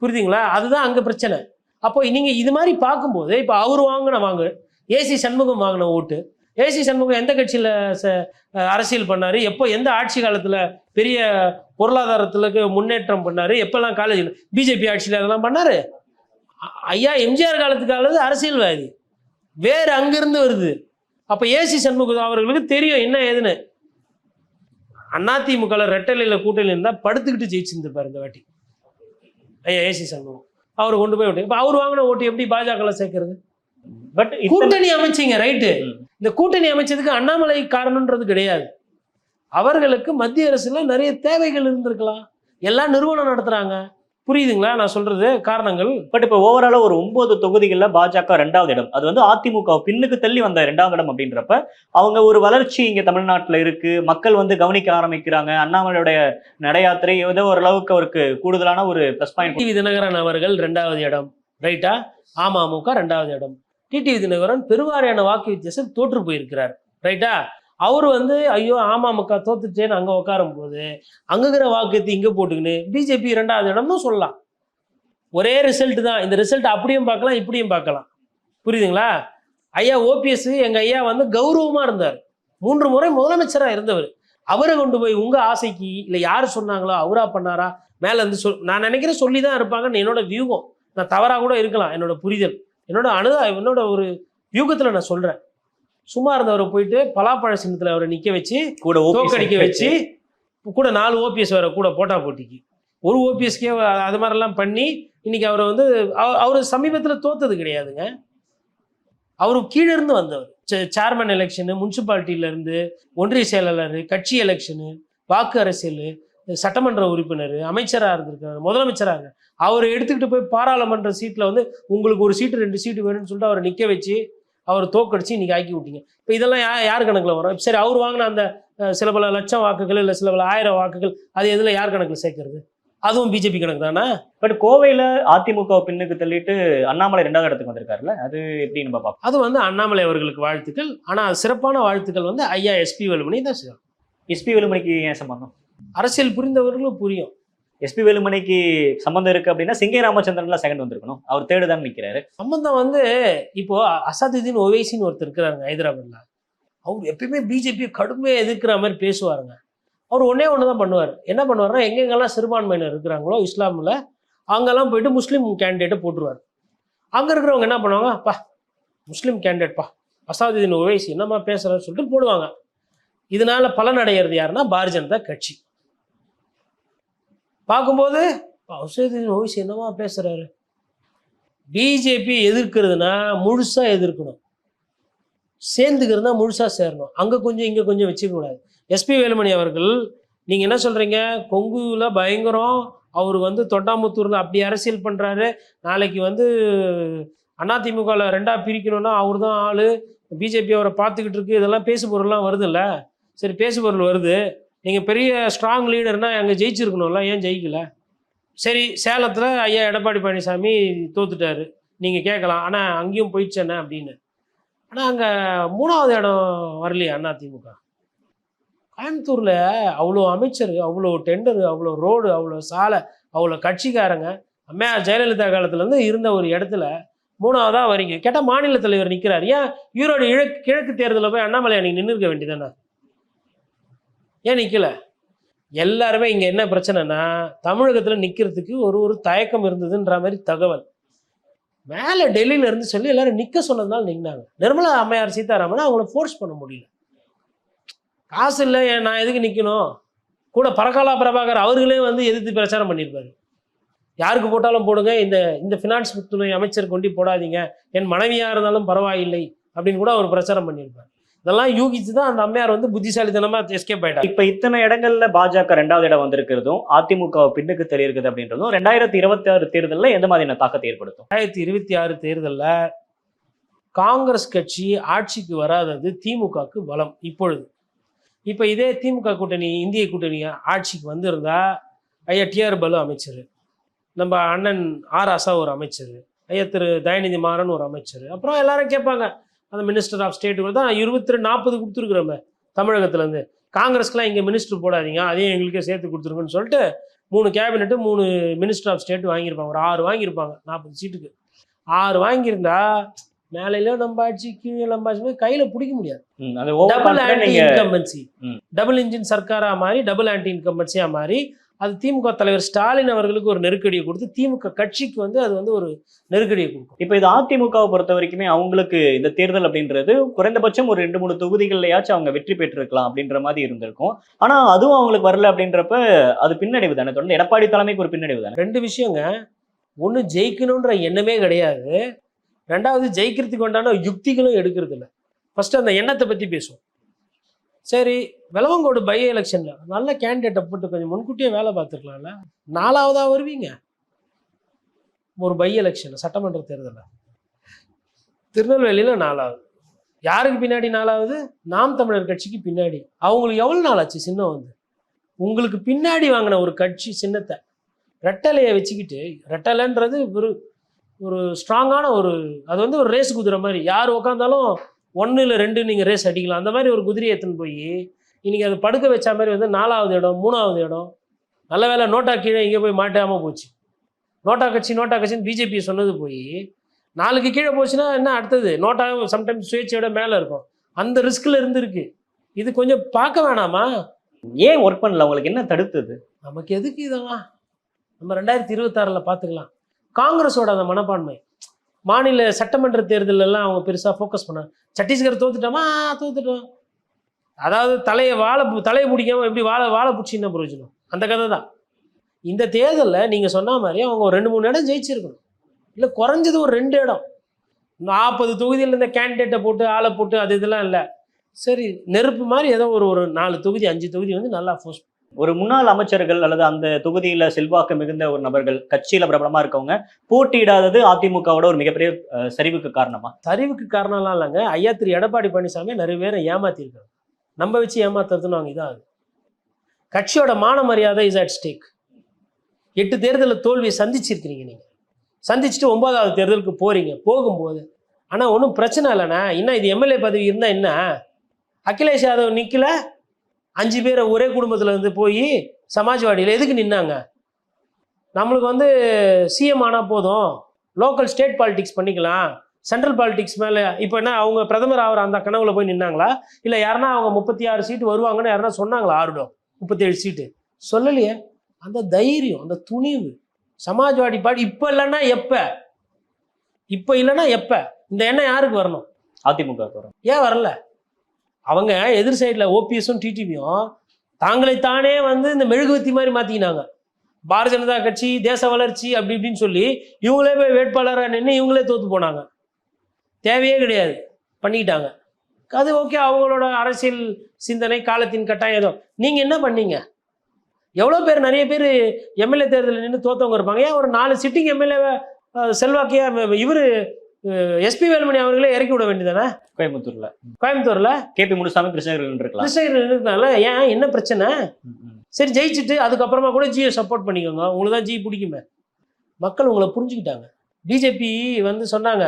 [SPEAKER 1] புரியுதுங்களா? அதுதான் அங்க பிரச்சனை. அப்போ நீங்க இது மாதிரி பார்க்கும்போது இப்போ அவர் வாங்கின ஏசி சண்முகம் வாங்கின ஓட்டு, ஏசி சண்முகம் எந்த கட்சியில அரசியல் பண்ணாரு, எப்போ எந்த ஆட்சி காலத்துல பெரிய பொருளாதாரத்துக்கு முன்னேற்றம் பண்ணாரு, எப்பெல்லாம் காலேஜ் பிஜேபி ஆட்சியில் அதெல்லாம் பண்ணாரு? ஐயா எம்ஜிஆர் காலத்துக்கானது அரசியல்வாதி, வேறு அங்கிருந்து வருது. அப்ப ஏசி சண்முகம் அவர்களுக்கு தெரியும் என்ன ஏதுன்னு. அதிமுக ரெட்டலையில கூட்டணி இருந்தா படுத்துக்கிட்டு ஜெயிச்சிருந்துருப்பாரு இந்த வாட்டி ஐயா ஏசி சண்முகம். அவரை கொண்டு போய் விட்டு இப்ப அவர் வாங்கின ஓட்டு எப்படி பாஜக சேர்க்கறது?
[SPEAKER 3] பட்
[SPEAKER 1] கூட்டணி அமைச்சிங்க, ரைட்டு. இந்த கூட்டணி அமைச்சதுக்கு அண்ணாமலை காரணம்ன்றது கிடையாது. அவர்களுக்கு மத்திய அரசுல நிறைய தேவைகள் இருந்திருக்கலாம். எல்லா நிறுவனம் நடத்துறாங்க, புரியுதுங்களா நான் சொல்றது காரணங்கள்?
[SPEAKER 3] பட் இப்போ ஓவராலா ஒரு 9 தொகுதிகளில் பாஜக 2வது இடம், அது வந்து அதிமுக பின்னுக்கு தள்ளி வந்த 2வது இடம் அப்படின்றப்ப அவங்க ஒரு வளர்ச்சி இங்க தமிழ்நாட்டில் இருக்கு, மக்கள் வந்து கவனிக்க ஆரம்பிக்கிறாங்க. அண்ணாமலையுடைய நட யாத்திரை ஏதோ ஓரளவுக்கு அவருக்கு கூடுதலான ஒரு ப்ளஸ் பாயிண்ட்.
[SPEAKER 1] டிடிவி தினகரன் அவர்கள் 2வது இடம், ரைட்டா? அமமுக 2வது இடம். டிடிவி தினகரன் பெருவாரியான வாக்கு வித்தியாசம் தோற்று போயிருக்கிறார், ரைட்டா? அவர் வந்து ஐயோ அமமுக தோத்துட்டேன்னு அங்கே உட்காரும் போது அங்குகிற வாக்குத்தி இங்கே போட்டுக்கின்னு பிஜேபி 2வது இடம்னு சொல்லலாம். ஒரே ரிசல்ட் தான். இந்த ரிசல்ட் அப்படியும் பார்க்கலாம் இப்படியும் பார்க்கலாம், புரியுதுங்களா? ஐயா ஓபிஎஸ் எங்கள் ஐயா வந்து கௌரவமாக இருந்தார், 3 முறை முதலமைச்சராக இருந்தவர். அவரை கொண்டு போய் உங்கள் ஆசைக்கு இல்லை யார் சொன்னாங்களோ அவரா பண்ணாரா மேலே இருந்து நான் நினைக்கிறேன் சொல்லி தான் இருப்பாங்கன்னு என்னோட வியூகம். நான் தவறாக கூட இருக்கலாம், என்னோட புரிதல், என்னோட ஒரு வியூகத்தில் நான் சொல்கிறேன். சும்மா இருந்தவரை போயிட்டு பலாப்பழ சின்னத்தில் அவரை நிற்க வச்சு
[SPEAKER 3] கூட
[SPEAKER 1] தோக்கடிக்க வச்சு கூட 4 ஓபிஎஸ் வர கூட போட்டா போட்டிக்கு ஒரு ஓபிஎஸ்கே அது மாதிரிலாம் பண்ணி இன்னைக்கு அவரை வந்து அவர் சமீபத்தில் தோத்தது கிடையாதுங்க. அவரு கீழே இருந்து வந்தவர். சேர்மன் எலெக்ஷனு, முனிசிபாலிட்டியிலேருந்து ஒன்றிய செயலாளர், கட்சி எலெக்ஷனு, வாக்கு அரசியல், சட்டமன்ற உறுப்பினர், அமைச்சராக இருந்திருக்காரு, முதலமைச்சராக இருக்கார். அவரை எடுத்துக்கிட்டு போய் பாராளுமன்ற சீட்டில் வந்து உங்களுக்கு ஒரு சீட்டு 2 சீட்டு வேணும்னு சொல்லிட்டு அவரை நிற்க வச்சு அவர் தோக்கடிச்சு இன்னைக்கு ஆக்கி விட்டீங்க. இப்போ இதெல்லாம் யார் கணக்கில் வரும்? சரி, அவர் வாங்கின அந்த சில பல லட்சம் வாக்குகள் இல்லை சில பல 1000 வாக்குகள் அது எதில் யார் கணக்கில் சேர்க்கறது? அதுவும் பிஜேபி கணக்கு தானே.
[SPEAKER 3] பட் கோவையில் அதிமுக பின்னுக்கு தள்ளிட்டு அண்ணாமலை 2வது இடத்துக்கு வந்திருக்காருல்ல, அது எப்படி நம்ம பார்ப்போம்?
[SPEAKER 1] அது வந்து அண்ணாமலை அவர்களுக்கு வாழ்த்துக்கள். ஆனால் சிறப்பான வாழ்த்துக்கள் வந்து ஐயா எஸ்பி வேலுமணி தான் செய்யும்.
[SPEAKER 3] எஸ்பி வேலுமணிக்கு ஏன் சம்பந்தம்?
[SPEAKER 1] அரசியல் புரிந்தவர்களும் புரியும்.
[SPEAKER 3] எஸ்பி வேலுமணிக்கு சம்பந்தம் இருக்கு அப்படின்னா சிங்கை ராமச்சந்திரன்லாம் செகண்ட் வந்திருக்கணும், அவர் தேர்டு தான் நிற்கிறாரு.
[SPEAKER 1] சம்பந்தம் வந்து இப்போ அசாதுதீன் ஒவைசின்னு ஒருத்தர் இருக்கிறாருங்க ஹைதராபாத்ல. அவர் எப்பயுமே பிஜேபி கடுமையாக எதிர்க்கிற மாதிரி பேசுவாருங்க. அவர் ஒன்னே ஒன்று தான் பண்ணுவார். என்ன பண்ணுவார்னா எங்கெங்கெல்லாம் சிறுபான்மையினர் இருக்கிறாங்களோ இஸ்லாமில் அங்கெல்லாம் போயிட்டு முஸ்லீம் கேண்டிடேட்டை போட்டுருவார். அங்கே இருக்கிறவங்க என்ன பண்ணுவாங்க, பா முஸ்லீம் கேண்டிடேட்பா அசாதுதீன் ஒவைசி என்னம்மா பேசுகிறான்னு சொல்லிட்டு போடுவாங்க. இதனால பலன் அடைகிறது யாருன்னா பாரதிய ஜனதா கட்சி. பார்க்கும்போது அசாதுதீன் ஒவைசி என்னமா பேசுறாரு. பிஜேபி எதிர்க்கிறதுனா முழுசா எதிர்க்கணும், சேர்ந்துக்கிறதுனா முழுசா சேரணும். அங்கே கொஞ்சம் இங்கே கொஞ்சம் வச்சுக்க கூடாது. எஸ்பி வேலுமணி அவர்கள் நீங்கள் என்ன சொல்கிறீங்க, கொங்குல பயங்கரம், அவர் வந்து தொட்டாமுத்தூரில் அப்படி அரசியல் பண்ணுறாரு, நாளைக்கு வந்து அதிமுகவில் 2ஆக பிரிக்கணும்னா அவர் தான் ஆள், பிஜேபி அவரை பார்த்துக்கிட்டு இருக்கு, இதெல்லாம் பேசு பொருள்லாம் வருது இல்லை? சரி, பேசு பொருள் வருது, நீங்கள் பெரிய ஸ்ட்ராங் லீடர்னா அங்கே ஜெயிச்சிருக்கணும்ல, ஏன் ஜெயிக்கல? சரி, சேலத்தில் ஐயா எடப்பாடி பழனிசாமி தோத்துட்டாரு, நீங்கள் கேட்கலாம் ஆனால் அங்கேயும் போயிடுச்சேண்ணே அப்படின்னு. ஆனால் அங்கே 3வது இடம் வரலையா அதிமுக? கோயம்புத்தூரில் அவ்வளோ அமைச்சர், அவ்வளோ டெண்டரு, அவ்வளோ ரோடு, அவ்வளோ சாலை, அவ்வளோ கட்சிக்காரங்க, அம்மையார் ஜெயலலிதா காலத்துலேருந்து இருந்த ஒரு இடத்துல 3வதாக வரீங்க. கேட்டால் மாநில தலைவர் நிற்கிறார். ஏன் ஈரோடு கிழக்கு தேர்தலில் போய் அண்ணாமலை அன்னைக்கு நின்று இருக்க வேண்டியதானே? ஏன் நிற்கல? எல்லாருமே இங்கே என்ன பிரச்சனைனா தமிழகத்தில் நிற்கிறதுக்கு ஒரு தயக்கம் இருந்ததுன்ற மாதிரி தகவல் மேலே டெல்லியில இருந்து சொல்லி எல்லாரும் நிற்க சொன்னதுனால நின்னாங்க. நிர்மலா அம்மையார் சீதாராமன் அவங்கள ஃபோர்ஸ் பண்ண முடியல. காசு இல்லை, நான் எதுக்கு நிற்கணும்? கூட பரகாலா பிரபாகர் அவர்களே வந்து எதிர்த்து பிரச்சாரம் பண்ணியிருப்பாரு. யாருக்கு போட்டாலும் போடுங்க, இந்த ஃபினான்ஸ் துறை அமைச்சர் கொண்டு போடாதீங்க, என் மனைவியாக இருந்தாலும் பரவாயில்லை அப்படின்னு கூட அவர் பிரச்சாரம் பண்ணியிருப்பார். இதெல்லாம் யூகிச்சு தான் அந்த அம்மையார் வந்து புத்திசாலித்தனமா எஸ்கேப் ஆயிட்டாங்க.
[SPEAKER 3] இப்ப இத்தனை இடங்கள்ல பாஜக 2வது இடம் வந்திருக்கிறதும் அதிமுக பின்னுக்கு தள்ளி இருக்குது அப்படின்றதும் 2026 தேர்தல்ல எந்த மாதிரியான தாக்கத்தை ஏற்படுத்தும்?
[SPEAKER 1] 2026 தேர்தல்ல காங்கிரஸ் கட்சி ஆட்சிக்கு வராதது திமுகவுக்கு பலம். இப்போ இதே திமுக கூட்டணி, இந்திய கூட்டணி ஆட்சிக்கு வந்திருந்தா ஐயா டிஆர் பாலு அமைச்சர், நம்ம அண்ணன் ஆர் ஆசா ஒரு அமைச்சர், ஐயா திரு தயாநிதி மாறன் ஒரு அமைச்சர், அப்புறம் எல்லாரும் கேட்பாங்க அந்த மினிஸ்டர் ஆஃப் ஸ்டேட்டுக்கு தான் 40 கொடுத்துருக்குறோமே தமிழகத்துலேருந்து. காங்கிரஸ்க்குலாம் இங்கே மினிஸ்டர் போடாதீங்க, அதையும் எங்களுக்கே சேர்த்து கொடுத்துருக்குன்னு சொல்லிட்டு 3 கேபினெட்டு 3 மினிஸ்டர் ஆஃப் ஸ்டேட் வாங்கியிருப்பாங்க. ஒரு 6 வாங்கியிருப்பாங்க 40 சீட்டுக்கு. 6 வாங்கியிருந்தா மேலையில நம்ம ஆட்சி கீழே நம்ம ஆட்சி கையில் பிடிக்க முடியாது. Double anti incumbency, double engine சர்க்காரா மாறி டபுள் ஆன்டி இன்கம்பன்சியா மாறி அது திமுக தலைவர் ஸ்டாலின் அவர்களுக்கு ஒரு நெருக்கடியை கொடுத்து திமுக கட்சிக்கு வந்து அது வந்து ஒரு நெருக்கடியை கொடுக்கும்.
[SPEAKER 3] இப்ப இது அதிமுகவை பொறுத்த வரைக்குமே அவங்களுக்கு இந்த தேர்தல் அப்படின்றது குறைந்தபட்சம் ஒரு 2-3 தொகுதிகள்லயாச்சும் அவங்க வெற்றி பெற்றிருக்கலாம் அப்படின்ற மாதிரி இருந்திருக்கும். ஆனா அதுவும் அவங்களுக்கு வரல அப்படின்றப்ப அது பின்னடைவு தானே, தொடர்ந்து எடப்பாடி தலைமைக்கு ஒரு பின்னடைவு தானே.
[SPEAKER 1] 2 விஷயங்க. ஒன்று ஜெயிக்கணுன்ற எண்ணமே கிடையாது, 2வது ஜெயிக்கிறதுக்கு உண்டான யுக்திகளும் எடுக்கிறது இல்லை. ஃபர்ஸ்ட் அந்த எண்ணத்தை பற்றி பேசுவோம். சரி, விளவங்கோடு பை எலெக்ஷனில் நல்ல கேண்டிடேட்டை போட்டு கொஞ்சம் முன்கூட்டியே வேலை பார்த்துருக்கலாம்ல. 4வதாக வருவீங்க ஒரு பை எலெக்ஷனில், சட்டமன்ற தேர்தலில். திருநெல்வேலியில் 4வது. யாருக்கு பின்னாடி 4வது? நாம் தமிழர் கட்சிக்கு பின்னாடி. அவங்களுக்கு எவ்வளோ நாள் ஆச்சு சின்னம் வந்து? உங்களுக்கு பின்னாடி வாங்கின ஒரு கட்சி சின்னத்தை ரெட்டலையை வச்சுக்கிட்டு, ரெட்டலைன்றது ஒரு ஸ்ட்ராங்கான அது வந்து ஒரு ரேஸ் குதிரை மாதிரி. யார் உக்காந்தாலும் 1 இல்லை 2 நீங்கள் ரேஸ் அடிக்கலாம். அந்த மாதிரி ஒரு குதிரையை எடுத்துன்னு போய் இன்னைக்கு அது படுக்க வச்ச மாதிரி வந்து 4வது இடம் 3வது இடம். நல்ல வேலை நோட்டா கீழே இங்கே போய் மாட்டாமல் போச்சு. நோட்டா கட்சின்னு பிஜேபி சொன்னது போய் 4க்கு கீழே போச்சுன்னா என்ன அடுத்தது? நோட்டா சம்டைம்ஸ் சுயேட்சையோட மேலே இருக்கும். அந்த ரிஸ்கில் இருந்திருக்கு. இது கொஞ்சம் பார்க்க வேணாமா?
[SPEAKER 3] ஏன் ஒர்க் பண்ணல? உங்களுக்கு என்ன தடுத்தது?
[SPEAKER 1] நமக்கு எதுக்கு இதெல்லாம்? நம்ம 2026 பார்த்துக்கலாம். காங்கிரஸோட அந்த மனப்பான்மை, மாநில சட்டமன்ற தேர்தலெல்லாம் அவங்க பெருசாக ஃபோக்கஸ் பண்ணாங்க. சத்தீஸ்கர் தோத்துட்டோம். அதாவது தலையை பிடிக்காம எப்படி வாழை பிடிச்சின்னா பிரயோஜனம்? அந்த கதை தான். இந்த தேர்தலில் நீங்கள் சொன்ன மாதிரி அவங்க ஒரு 2-3 இடம் ஜெயிச்சிருக்கணும். இல்லை குறைஞ்சது ஒரு 2 இடம். 40 தொகுதியில் இந்த கேண்டிடேட்டை போட்டு ஆளை போட்டு அது இதெல்லாம் இல்லை. சரி, நெருப்பு மாதிரி ஏதோ ஒரு 4 தொகுதி 5 தொகுதி வந்து நல்லா ஃபோர்ஸ்.
[SPEAKER 3] ஒரு முன்னாள் அமைச்சர்கள் அல்லது அந்த தொகுதியில செல்வாக்கு மிகுந்த ஒரு நபர்கள், கட்சியில பிரபலமா இருக்கவங்க போட்டியிடாதது அதிமுகவோட ஒரு மிகப்பெரிய சரிவுக்கு காரணமா?
[SPEAKER 1] சரிவுக்கு காரணம்லாம் இல்லைங்க. ஐயா திரு எடப்பாடி பழனிசாமி நிறைய பேரை ஏமாத்திருக்காங்க. நம்ம வச்சு ஏமாத்துறதுன்னு அவங்க இதான். கட்சியோட மான மரியாதை இஸ் அட் ஸ்டேக். 8 தேர்தலில் தோல்வியை சந்திச்சிருக்கிறீங்க. நீங்கள் சந்திச்சுட்டு 9வது தேர்தலுக்கு போகும்போது ஆனால் ஒன்றும் பிரச்சனை இல்லைண்ணா. இன்னும் இது எம்எல்ஏ பதவி இருந்தால் என்ன? அகிலேஷ் யாதவ் நிற்கல, 5 பேரை ஒரே குடும்பத்தில் இருந்து போய் சமாஜ்வாடியில் எதுக்கு நின்னாங்க? நம்மளுக்கு வந்து சிஎம் ஆனால் போதும், லோக்கல் ஸ்டேட் பாலிடிக்ஸ் பண்ணிக்கலாம், சென்ட்ரல் பாலிடிக்ஸ் மேலே. இப்போ என்ன அவங்க பிரதமர் ஆகிற அந்த கனவுல போய் நின்னாங்களா? இல்லை யாருன்னா அவங்க 36 சீட்டு வருவாங்கன்னு யாருன்னா சொன்னாங்களா? 37 சீட்டு சொல்லலையே. அந்த தைரியம், அந்த துணிவு, சமாஜ்வாடி பார்ட்டி இப்போ இல்லைன்னா எப்போ இந்த எண்ணம் யாருக்கு வரணும்?
[SPEAKER 3] அதிமுக வரும்.
[SPEAKER 1] ஏன் வரல? அவங்க எதிர் சைடில் ஓபிஎஸும் டிடிவியும் தாங்களைத்தானே வந்து இந்த மெழுகுவத்தி மாதிரி மாற்றிக்கினாங்க. பாரதிய ஜனதா கட்சி தேச வளர்ச்சி அப்படி இப்படின்னு சொல்லி இவங்களே போய் வேட்பாளராக நின்று இவங்களே தோற்று போனாங்க. தேவையே கிடையாது, பண்ணிக்கிட்டாங்க. அது ஓகே, அவங்களோட அரசியல் சிந்தனை, காலத்தின் கட்டாயம். ஏதோ நீங்கள் என்ன பண்ணீங்க? எவ்வளோ பேர், நிறைய பேர் எம்எல்ஏ தேர்தலில் நின்று தோற்றவங்க இருப்பாங்க. ஏன் ஒரு 4 சிட்டிங் எம்எல்ஏவை செல்வாக்கியா இவர் எஸ்பி வேலுமணி அவர்களே இறக்கி விட வேண்டியதானே? கோயம்புத்தூர்ல கேபி முனுசாமி கிருஷ்ணகிரினால ஏன் என்ன பிரச்சனை? சரி, ஜெயிச்சுட்டு அதுக்கப்புறமா கூட ஜியை சப்போர்ட் பண்ணிக்கோங்க, உங்களுக்கு தான் ஜி பிடிக்குமே. மக்கள் உங்களை புரிஞ்சுக்கிட்டாங்க. பிஜேபி வந்து சொன்னாங்க,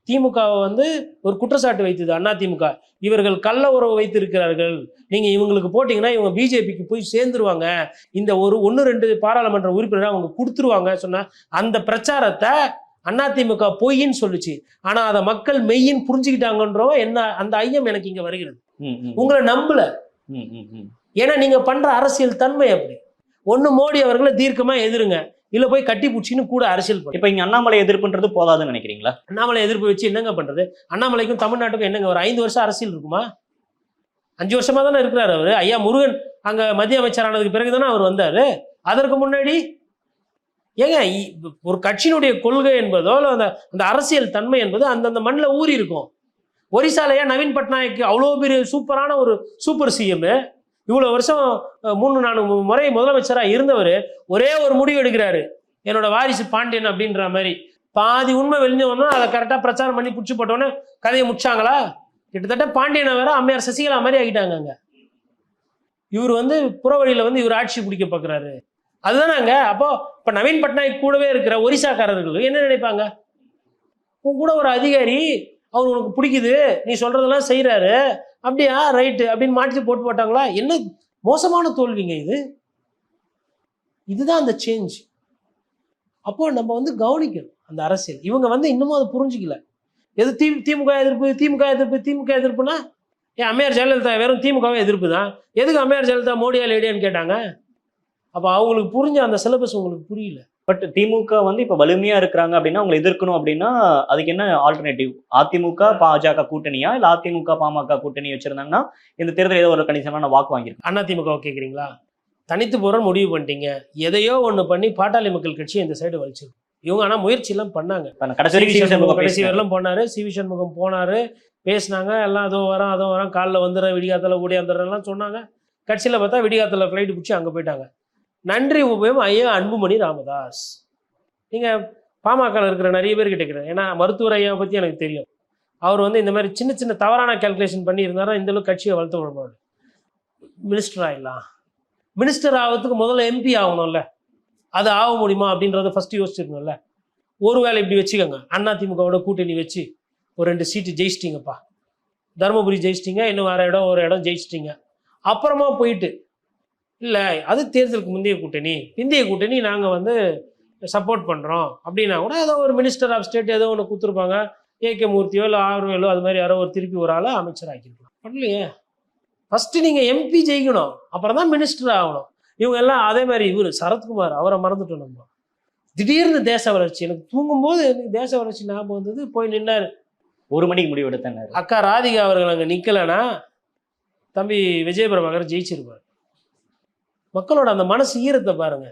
[SPEAKER 1] திமுகவை வந்து ஒரு குற்றச்சாட்டு வைத்தது அதிமுக, இவர்கள் கள்ள உறவு வைத்திருக்கிறார்கள், நீங்கள் இவங்களுக்கு போட்டிங்கன்னா இவங்க பிஜேபிக்கு போய் சேர்ந்துருவாங்க, இந்த 1-2 பாராளுமன்ற உறுப்பினரை அவங்க கொடுத்துருவாங்க சொன்ன அந்த பிரச்சாரத்தை அதிமுக பொய்ன்னு சொல்லுச்சு. ஆனா அதை மக்கள் மெய்யின்னு புரிஞ்சுக்கிட்டாங்கன்றோ என்ன அந்த ஐயம் எனக்கு இங்க வருகிறது. உங்களை நம்பல. ஏன்னா நீங்க பண்ற அரசியல் தன்மை அப்படி. ஒண்ணு மோடி அவர்களை தீர்க்கமா எதிருங்க, இல்ல போய் கட்டி பூச்சின்னு கூட அரசியல் பண்ணு.
[SPEAKER 3] இப்ப இங்க அண்ணாமலை எதிர்ப்புன்றது போதாதுன்னு நினைக்கிறீங்களா?
[SPEAKER 1] அண்ணாமலை எதிர்ப்பு வச்சு என்னங்க பண்றது? அண்ணாமலைக்கும் தமிழ்நாட்டுக்கும் என்னங்க ஒரு 5 வருஷம் அரசியல் இருக்குமா? 5 வருஷமா தானே இருக்கிறாரு அவரு. ஐயா முருகன் அங்க மத்திய அமைச்சரானதுக்கு பிறகுதானே அவர் வந்தாரு. அதற்கு முன்னாடி ஏங்க ஒரு கட்சியினுடைய கொள்கை என்பதோ அந்த அரசியல் தன்மை என்பது அந்தந்த மண்ணில் ஊறி இருக்கும்.
[SPEAKER 2] ஒரிசாலையா நவீன் பட்நாயக் அவ்வளோ பெரிய சூப்பரான ஒரு சூப்பர் சிஎம், இவ்வளோ வருஷம் 3-4 முறை முதலமைச்சராக இருந்தவர் ஒரே ஒரு முடிவு எடுக்கிறாரு, என்னோட வாரிசு பாண்டியன் அப்படின்ற மாதிரி. பாதி உண்மை வெளிஞ்ச வந்தோம், அதை கரெக்டாக பிரச்சாரம் பண்ணி பிடிச்சி போட்டோன்னே கதையை முடிச்சாங்களா? கிட்டத்தட்ட பாண்டியனை வேற அம்மையார் சசிகலா மாதிரி ஆகிட்டாங்க அங்க. இவர் வந்து புறவழியில வந்து இவர் ஆட்சி பிடிக்க பார்க்குறாரு. அதுதானாங்க. அப்போ இப்போ நவீன் பட்நாயக் கூடவே இருக்கிற ஒரிசாக்காரர்கள் என்ன நினைப்பாங்க? உன் கூட ஒரு அதிகாரி, அவர் உனக்கு பிடிக்குது, நீ சொல்றதெல்லாம் செய்யறாரு, அப்படியா ரைட்டு அப்படின்னு மாற்றி போட்டு போட்டாங்களா? என்ன மோசமான தோல்விங்க இது. இதுதான் அந்த சேஞ்ச். அப்போ நம்ம வந்து கவனிக்கணும் அந்த அரசியல். இவங்க வந்து இன்னமும் அதை புரிஞ்சுக்கல. எது திமுக எதிர்ப்பு, திமுக எதிர்ப்பு, திமுக எதிர்ப்புனா ஏன் அம்மையார் ஜெயலலிதா வெறும் திமுகவே எதிர்ப்பு தான், எதுக்கு அம்மையார் ஜெயலலிதா மோடியா லேடியான்னு கேட்டாங்க. அப்போ அவங்களுக்கு புரிஞ்ச அந்த சிலபஸ் உங்களுக்கு புரியல.
[SPEAKER 3] பட் திமுக வந்து இப்ப வலிமையா இருக்கிறாங்க அப்படின்னா உங்களை எதிர்க்கணும் அப்படின்னா அதுக்கு என்ன ஆல்டர்னேட்டிவ்? அதிமுக பாஜக கூட்டணியா, இல்ல அதிமுக பாமக கூட்டணி வச்சிருந்தாங்கன்னா இந்த தேர்தல் ஏதோ ஒரு கணிசமான வாக்கு வாங்கியிருக்கு.
[SPEAKER 2] அதிமுக கேட்குறீங்களா? தனித்து போற முடிவு பண்ணிட்டீங்க. எதையோ ஒன்று பண்ணி பாட்டாளி மக்கள் கட்சி இந்த சைடு வலிச்சிருக்கு. இவங்க ஆனால் முயற்சியெல்லாம் பண்ணாங்க. கடைசி வரலாம் போனாரு, சிவி சண்முகம் போனாரு, பேசினாங்க, எல்லாம் அதோ வரோம் காலில் வந்துடுறேன், விடிகாத்தில் ஓடியாந்துடுறேன்லாம் சொன்னாங்க. கட்சியில் பார்த்தா விடிகாத்தில் ஃப்ளைட்டு பிடிச்சி அங்கே போயிட்டாங்க. நன்றி உபயம் ஐயா அன்புமணி ராமதாஸ். நீங்கள் பாமகவில் இருக்கிற நிறைய பேர் கேட்குறேன், ஏன்னா மருத்துவர் ஐயாவை பற்றி எனக்கு தெரியும். அவர் வந்து இந்த மாதிரி சின்ன சின்ன தவறான கேல்குலேஷன் பண்ணியிருந்தாரா இந்த அளவுக்கு கட்சியை வளர்த்து விடுவாரு. மினிஸ்டர் ஆகிடலாம், மினிஸ்டர் ஆகிறதுக்கு முதல்ல எம்பி ஆகணும்ல, அது ஆக முடியுமா அப்படின்றத ஃபஸ்ட்டு யோசிச்சிருக்கணும்ல. ஒரு வேளை இப்படி வச்சுக்கோங்க, அதிமுகவோட கூட்டணி வச்சு ஒரு 2 சீட்டு ஜெயிச்சிட்டிங்கப்பா, தருமபுரி ஜெயிச்சிட்டிங்க, இன்னும் வேறு ஒரு இடம் ஜெயிச்சிட்டிங்க. அப்புறமா போயிட்டு இல்லை அது தேர்தலுக்கு முந்தைய கூட்டணி, பிந்தைய கூட்டணி நாங்கள் வந்து சப்போர்ட் பண்ணுறோம் அப்படின்னா கூட ஏதோ ஒரு மினிஸ்டர் ஆஃப் ஸ்டேட் ஏதோ ஒன்று கொடுத்துருப்பாங்க, ஏகே மூர்த்தியோ இல்லை ஆர்வேலோ, அது மாதிரி யாரோ ஒரு திருப்பி ஒரு ஆளை அமைச்சர் ஆக்கிருக்கலாம். பண்ணலையே. ஃபஸ்ட்டு நீங்கள் எம்பி ஜெயிக்கணும், அப்புறம் தான் மினிஸ்டர் ஆகணும். இவங்க எல்லாம் அதே மாதிரி. இவர் சரத்குமார், அவரை மறந்துட்டோம் நம்ம. திடீர்னு தேச வளர்ச்சி, எனக்கு தூங்கும்போது எனக்கு தேச வளர்ச்சி ஞாபகம் வந்தது, போய் நின்னார்.
[SPEAKER 3] 1 மணிக்கு முடிவு எடுத்தேன்.
[SPEAKER 2] அக்கா ராதிகா அவர்கள் அங்கே நிற்கலைன்னா தம்பி விஜய பிரபாகர் ஜெயிச்சிருப்பார். மக்களோட அந்த மனசு ஈரத்தை பாருங்க.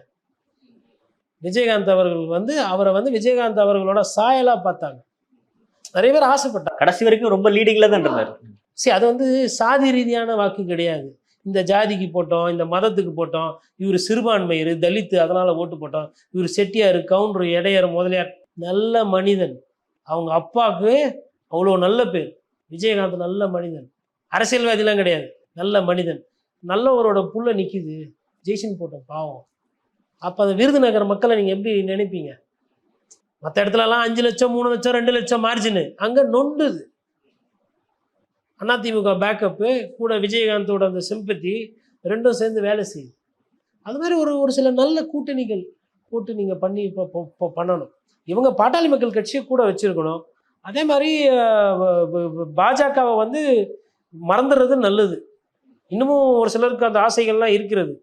[SPEAKER 2] விஜயகாந்த் அவர்கள் வந்து அவரை வந்து விஜயகாந்த் அவர்களோட சாயலா பார்த்தாங்க. நிறைய பேர் ஆசைப்பட்டாங்க.
[SPEAKER 3] கடைசி வரைக்கும் ரொம்ப லீடிங்ல தான் இருந்தார்.
[SPEAKER 2] சரி, அது வந்து சாதி ரீதியான வாக்கு கிடையாது. இந்த ஜாதிக்கு போட்டோம், இந்த மதத்துக்கு போட்டோம், இவர் சிறுபான்மையர் தலித்து அதனால ஓட்டு போட்டோம், இவர் செட்டியார் கவுண்டர் இடையார் முதலியார். நல்ல மனிதன், அவங்க அப்பாவுக்கு அவ்வளோ நல்ல பேர். விஜயகாந்த் நல்ல மனிதன், அரசியல்வாதிலாம் கிடையாது, நல்ல மனிதன். நல்லவரோட புள்ள நிற்கிது, ஜெய்சன் போட்டோம் பாவம். அப்போ அந்த விருதுநகர் மக்களை நீங்கள் எப்படி நினைப்பீங்க? மற்ற இடத்துலலாம் 5 லட்சம் 3 லட்சம் 2 லட்சம் மார்ஜினு, அங்கே நொண்டுது. அதிமுக பேக்கப்பு கூட விஜயகாந்தோட அந்த சிம்பத்தி ரெண்டும் சேர்ந்து வேலை செய்யுது. அது மாதிரி ஒரு சில நல்ல கூட்டணிகள் போட்டு நீங்கள் பண்ணி இப்போ பண்ணணும். இவங்க பாட்டாளி மக்கள் கட்சியை கூட வச்சுருக்கணும். அதே மாதிரி பாஜகவை வந்து மறந்துடுறது நல்லது. இன்னமும் ஒரு சிலருக்கு அந்த ஆசைகள்லாம் இருக்கிறது.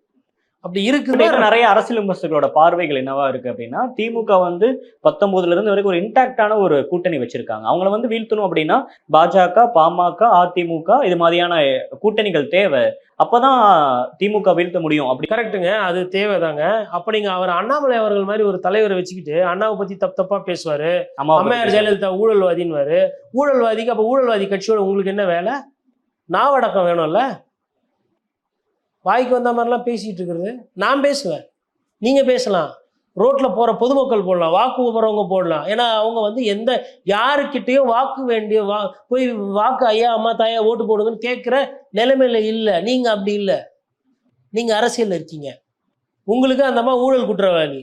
[SPEAKER 2] அப்படி இருக்குது.
[SPEAKER 3] நிறைய அரசியல் விமர்சகர்களோட பார்வைகள் என்னவா இருக்கு அப்படின்னா, திமுக வந்து 19ல இருந்து வரைக்கும் ஒரு இன்டாக்டான ஒரு கூட்டணி வச்சிருக்காங்க. அவங்கள வந்து வீழ்த்தணும் அப்படின்னா பாஜக, பாமக, அதிமுக இது மாதிரியான கூட்டணிகள் தேவை. அப்பதான் திமுக வீழ்த்த முடியும். அப்படி
[SPEAKER 2] கரெக்டுங்க, அது தேவைதாங்க. அப்ப நீங்க அவர் அண்ணாமலை அவர்கள் மாதிரி ஒரு தலைவரை வச்சுக்கிட்டு அண்ணாவை பத்தி தப்பா பேசுவாரு, அம்மையார் ஜெயலலிதா ஊழல்வாதின்னு. ஊழல்வாதிக்கு அப்ப ஊழல்வாதி கட்சியோட உங்களுக்கு என்ன வேலை? நாவடக்கம் வேணும்ல. வாய்க்கு வந்த மாதிரிலாம் பேசிகிட்டு இருக்கிறது. நான் பேசுவேன், நீங்கள் பேசலாம், ரோட்டில் போகிற பொதுமக்கள் போடலாம், வாக்கு போகிறவங்க போடலாம். ஏன்னா அவங்க வந்து யாருக்கிட்டேயும் வாக்கு போய் வாக்கு ஐயா அம்மா தாயா ஓட்டு போடுங்கன்னு கேட்குற நிலைமையில இல்லை. நீங்கள் அப்படி இல்லை, நீங்கள் அரசியலில் இருக்கீங்க. உங்களுக்கு அந்த அம்மா ஊழல் குற்றவாளி,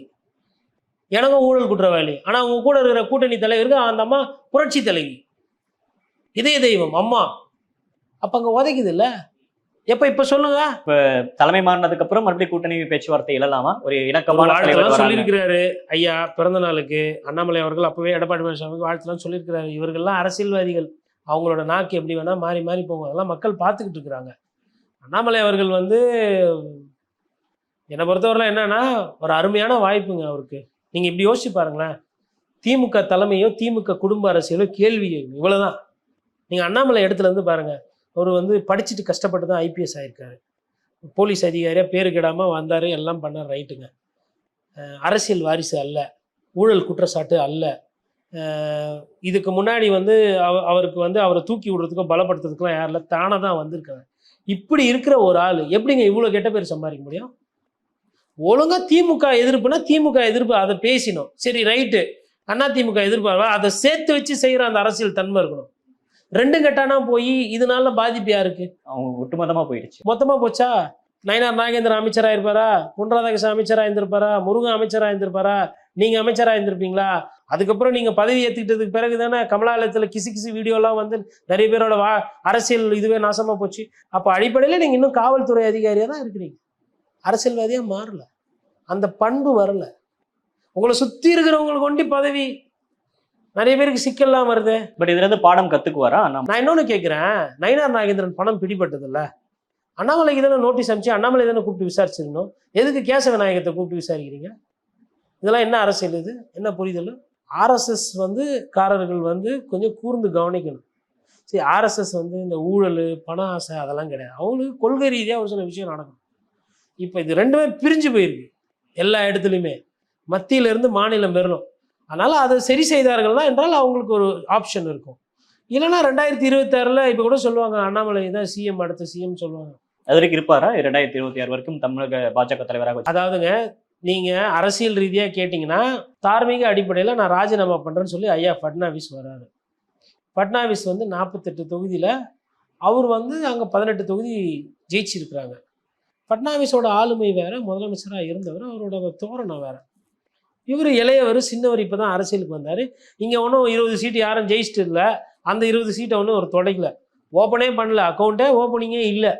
[SPEAKER 2] எனக்கும் ஊழல் குற்றவாளி. ஆனால் உங்க கூட இருக்கிற கூட்டணி தலைவருக்கு அந்த அம்மா புரட்சி தலைவி, இதய தெய்வம் அம்மா. அப்போ அங்கே உதைக்குது இல்லை? இப்ப சொல்லுங்க.
[SPEAKER 3] இப்ப தலைமை மாறினதுக்கு அப்புறம் மறுபடியும் கூட்டணி பேச்சுவார்த்தை எழலாமா? ஒரு இணக்கமான
[SPEAKER 2] சொல்லியிருக்கிறாரு ஐயா. பிறந்த நாளுக்கு அண்ணாமலை அவர்கள் அப்பவே எடப்பாடி பழனிசாமிக்கு வாழ்த்துலாம் சொல்லியிருக்கிறாரு. இவர்கள்லாம் அரசியல்வாதிகள், அவங்களோட நாக்கு எப்படி வேணா மாறி மாறி போகும், அதெல்லாம் மக்கள் பார்த்துக்கிட்டு இருக்கிறாங்க. அண்ணாமலை அவர்கள் வந்து என்னை பொறுத்தவரைலாம் என்னன்னா ஒரு அருமையான வாய்ப்புங்க அவருக்கு. நீங்க இப்படி யோசிச்சு பாருங்களேன், திமுக தலைமையோ திமுக குடும்ப அரசியலோ கேள்வி இவ்வளவுதான். நீங்க அண்ணாமலை இடத்துல இருந்து பாருங்க, அவர் வந்து படிச்சுட்டு கஷ்டப்பட்டு தான் ஐபிஎஸ் ஆகியிருக்காரு. போலீஸ் அதிகாரியாக பேரு கெடாமல் வந்தார், எல்லாம் பண்ணார், ரைட்டுங்க. அரசியல் வாரிசு அல்ல, ஊழல் குற்றச்சாட்டு அல்ல, இதுக்கு முன்னாடி வந்து அவருக்கு வந்து அவரை தூக்கி விடுறதுக்கோ பலப்படுத்துறதுக்கோ யாரில் தானாக தான் வந்திருக்காங்க. இப்படி இருக்கிற ஒரு ஆள் எப்படிங்க இவ்வளோ கெட்ட பேர் சம்பாதிக்க முடியும்? ஒழுங்காக திமுக எதிர்ப்புனா திமுக எதிர்ப்பு அதை பேசினோம், சரி ரைட்டு. அதிமுக எதிர்ப்பு அதை சேர்த்து வச்சு செய்கிற அந்த அரசியல் தன்மை இருக்கணும். ரெண்டும் கெட்டானா போய் இதனால பாதிப்பு யாருக்கு?
[SPEAKER 3] அவங்க ஒட்டுமொத்தமாக போயிடுச்சு.
[SPEAKER 2] மொத்தமாக போச்சா? நயினார் நாகேந்திரன் அமைச்சராக இருப்பாரா? பொன் ராதாகிருஷ்ணன் அமைச்சராக இருந்திருப்பாரா? முருகன் அமைச்சராக இருந்திருப்பாரா? நீங்கள் அமைச்சராக இருந்திருப்பீங்களா? அதுக்கப்புறம் நீங்கள் பதவி ஏற்றுக்கிட்டதுக்கு பிறகு தானே கமலாலயத்தில் கிசு கிசு வீடியோலாம் வந்து நிறைய பேரோட அரசியல் இதுவே நாசமாக போச்சு. அப்போ அடிப்படையில் நீங்கள் இன்னும் காவல்துறை அதிகாரியாக தான் இருக்கிறீங்க, அரசியல்வாதியாக மாறல, அந்த பண்பு வரல. உங்களை சுற்றி இருக்கிறவங்களுக்கு ஒண்டி பதவி, நிறைய பேருக்கு சிக்கல்லாம் வருது.
[SPEAKER 3] பட் இதுல இருந்து பாடம் கத்துக்குவாரா?
[SPEAKER 2] நான் இன்னொன்று கேட்குறேன், நயினார் நாகேந்திரன் பணம் பிடிபட்டது இல்லை, அண்ணாமலைக்கு தானே நோட்டீஸ் அனுப்பிச்சு அண்ணாமலை தானே கூப்பிட்டு விசாரிச்சிருக்கணும். எதுக்கு கேசவ நாயகத்தை கூப்பிட்டு விசாரிக்கிறீங்க? இதெல்லாம் என்ன அரசியல்? இது என்ன புரிதல்? ஆர்எஸ்எஸ் வந்து காரர்கள் வந்து கொஞ்சம் கூர்ந்து கவனிக்கணும். சரி, ஆர்எஸ்எஸ் வந்து இந்த ஊழல் பண ஆசை அதெல்லாம் கிடையாது, அவங்களுக்கு கொள்கை ரீதியாக ஒரு சில விஷயம் நடக்கும். இப்போ இது ரெண்டுமே பிரிஞ்சு போயிருக்கு எல்லா இடத்துலையுமே, மத்தியிலேருந்து மாநிலம் பெறணும். அதனால் அதை சரி செய்தார்கள்னா என்றால் அவங்களுக்கு ஒரு ஆப்ஷன் இருக்கும். இல்லைன்னா 2026 இப்போ கூட சொல்லுவாங்க அண்ணாமலை தான் சிஎம், அடுத்த சிஎம் சொல்லுவாங்க.
[SPEAKER 3] அது வரைக்கும் இருப்பாரா 2026 வரைக்கும் தமிழக பாஜக தலைவராக?
[SPEAKER 2] அதாவதுங்க, நீங்கள் அரசியல் ரீதியாக கேட்டிங்கன்னா தார்மீக அடிப்படையில் நான் ராஜினாமா பண்ணுறேன்னு சொல்லி ஐயா ஃபட்னாவிஸ் வர்றாரு. ஃபட்னாவிஸ் வந்து 48 தொகுதியில் அவர் வந்து அங்கே 18 தொகுதி ஜெயிச்சிருக்கிறாங்க. ஃபட்னாவிஸோட ஆளுமை வேறு, முதலமைச்சராக இருந்தவர், அவரோட தோரணம் வேறு. இவர் இளையவர், சின்னவர், இப்போ தான் அரசியலுக்கு வந்தார். இங்கே ஒன்றும் 20 சீட்டு யாரும் ஜெயிச்சிட்டு இல்லை, அந்த 20 சீட்டை ஒன்றும் ஒரு தொடங்கல, ஓப்பனே பண்ணல, அக்கௌண்ட்டே ஓப்பனிங்கே இல்லை.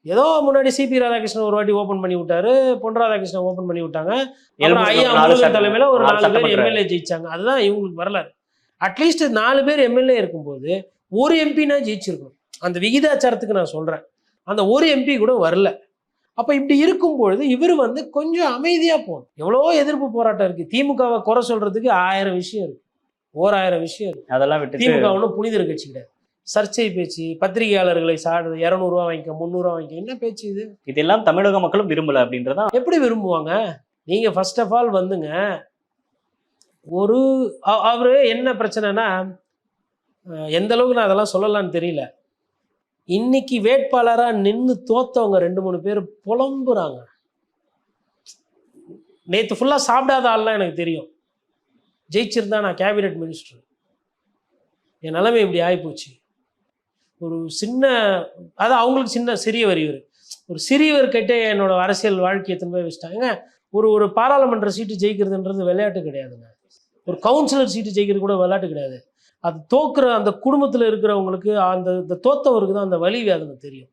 [SPEAKER 2] ஏதோ முன்னாடி சிபி ராதாகிருஷ்ணன் ஒரு வாட்டி ஓப்பன் பண்ணி விட்டாரு, பொன் ராதாகிருஷ்ணன் ஓப்பன் பண்ணி விட்டாங்க, அப்புறம் ஐயா முருகன் தலைமையில் ஒரு 4 பேர் எம்எல்ஏ ஜெயிச்சாங்க. அதுதான் இவங்களுக்கு வரலாறு. அட்லீஸ்ட் 4 பேர் எம்எல்ஏ இருக்கும்போது ஒரு எம்பினா ஜெயிச்சிருக்கணும். அந்த விகிதாச்சாரத்துக்கு நான் சொல்கிறேன், அந்த ஒரு எம்பி கூட வரல. அப்போ இப்படி இருக்கும்பொழுது இவர் வந்து கொஞ்சம் அமைதியாக போகணும். எவ்வளோ எதிர்ப்பு போராட்டம் இருக்குது, திமுகவை குறை சொல்கிறதுக்கு 1000 விஷயம் இருக்குது, 1000 விஷயம் இருக்குது.
[SPEAKER 3] அதெல்லாம் விட்டு
[SPEAKER 2] திமுக ஒன்றும் புனிதர் கட்சி கிடையாது. சர்ச்சை பேச்சு, பத்திரிகையாளர்களை சாடுறது, 200 ரூபா வாங்கிக்க, 300 ரூபா வாங்கிக்க, என்ன பேச்சு இது?
[SPEAKER 3] இதெல்லாம் தமிழக மக்களும் விரும்பல அப்படின்றதா?
[SPEAKER 2] எப்படி விரும்புவாங்க? நீங்கள் ஃபர்ஸ்ட் ஆஃப் ஆல் வந்துங்க, ஒரு அவர் என்ன பிரச்சனைனா, எந்த அளவுக்கு நான் அதெல்லாம் சொல்லலான்னு தெரியல, இன்னைக்கு வேட்பாளராக நின்று தோத்தவங்க 2-3 பேர் புலம்புறாங்க. நேற்று ஃபுல்லாக சாப்பிடாத ஆள்லாம் எனக்கு தெரியும், ஜெயிச்சிருந்தா நான் கேபினெட் மினிஸ்டர், என் நிலைமை இப்படி ஆகிப்போச்சு. ஒரு சின்ன, அதான் அவங்களுக்கு சின்ன சிறியவர், இவர் ஒரு சிறியவர் கிட்டே என்னோட அரசியல் வாழ்க்கையை திரும்ப வச்சுட்டாங்க. ஒரு பாராளுமன்ற சீட்டு ஜெயிக்கிறதுன்றது விளையாட்டு கிடையாதுங்க, ஒரு கவுன்சிலர் சீட்டு ஜெயிக்கிறது கூட விளையாட்டு கிடையாது. அது தோக்குற அந்த குடும்பத்தில் இருக்கிறவங்களுக்கு, அந்த தோத்தவருக்கு தான் அந்த வலி வேதனை தெரியும்.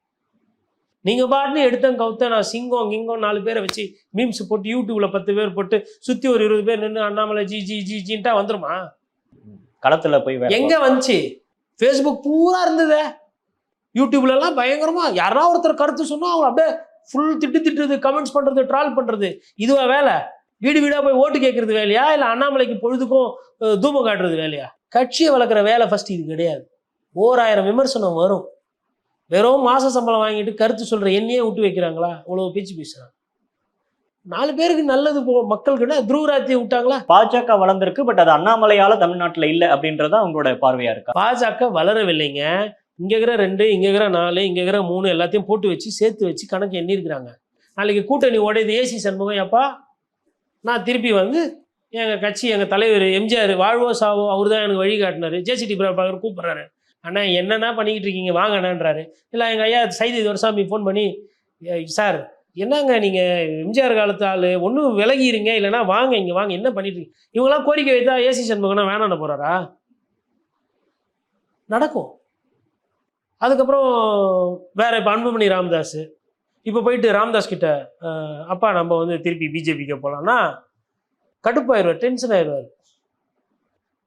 [SPEAKER 2] நீங்கள் பாட்டுன்னு எடுத்தேன் கவுத்தேன், நான் சிங்கம் கிங்கம் 4 பேரை வச்சு மீம்ஸ் போட்டு யூடியூப்பில் 10 பேர் போட்டு சுற்றி ஒரு 20 பேர் நின்று அண்ணாமலை ஜி ஜி ஜி ஜின்ட்டா வந்துருமா?
[SPEAKER 3] களத்தில் போய்
[SPEAKER 2] எங்கே வந்துச்சு? ஃபேஸ்புக் பூரா இருந்தது, யூடியூப்லலாம் பயங்கரமாக யாரா ஒருத்தர் கருத்து சொன்னால் அவங்க அப்படியே ஃபுல் திட்டுறது, கமெண்ட்ஸ் பண்ணுறது, ட்ரால் பண்ணுறது. இதுவா வேலை? வீடு வீடாக போய் ஓட்டு கேட்குறது வேலையா, இல்லை அண்ணாமலைக்கு பொழுதுக்கும் தூபம் காட்டுறது வேலையா? கட்சியை வளர்க்குற வேலை ஃபஸ்ட்டு இது கிடையாது. 1000 விமர்சனம் வரும். வெறும் மாத சம்பளம் வாங்கிட்டு கருத்து சொல்கிற என்னையே விட்டு வைக்கிறாங்களா? இவ்வளோ பேச்சு பேசுகிறாங்க. 4 பேருக்கு நல்லது மக்கள்கிட்ட துருவராத்தியை விட்டாங்களா?
[SPEAKER 3] பாஜக வளர்ந்துருக்கு, பட் அது அண்ணாமலையால தமிழ்நாட்டில் இல்லை அப்படின்றத அவங்களோட பார்வையா இருக்கா?
[SPEAKER 2] பாஜக வளரவில்லைங்க. இங்கே இருக்கிற 2, இங்கே இருக்கிற 4, இங்கே இருக்கிற 3 எல்லாத்தையும் போட்டு வச்சு சேர்த்து வச்சு கணக்கு எண்ணிருக்கிறாங்க. நாளைக்கு கூட்டணி உடையது ஏசி சண்முகம், எப்பா நான் திருப்பி வந்து எங்கள் கட்சி, எங்கள் தலைவர் எம்ஜிஆர் வாழ்வோ சாவோ அவர் தான் எனக்கு வழிகாட்டினார், ஜேசிடி பிரபாகர் கூப்பிட்றாரு, அண்ணா என்னென்னா பண்ணிக்கிட்டு இருக்கீங்க வாங்க அண்ணான்றாரு. இல்லை எங்கள் ஐயா சைதி துரைசாமி ஃபோன் பண்ணி, சார் என்னங்க நீங்கள் எம்ஜிஆர் காலத்து ஆள், ஒன்றும் விலகிடுங்க, இல்லைனா வாங்க இங்கே வாங்க, என்ன பண்ணிட்டு இருக்கீங்க? இவங்களாம் கோரிக்கை வைத்தா ஏசி சண்முகம்னா வேணான்னு போகிறாரா? நடக்கும். அதுக்கப்புறம் வேற இப்போ அன்புமணி ராமதாஸ் இப்போ போயிட்டு ராமதாஸ் கிட்ட, அப்பா நம்ம வந்து திருப்பி பிஜேபிக்கு போகலான்னா கடுப்பாயிடுவார், டென்ஷன் ஆயிடுவார்.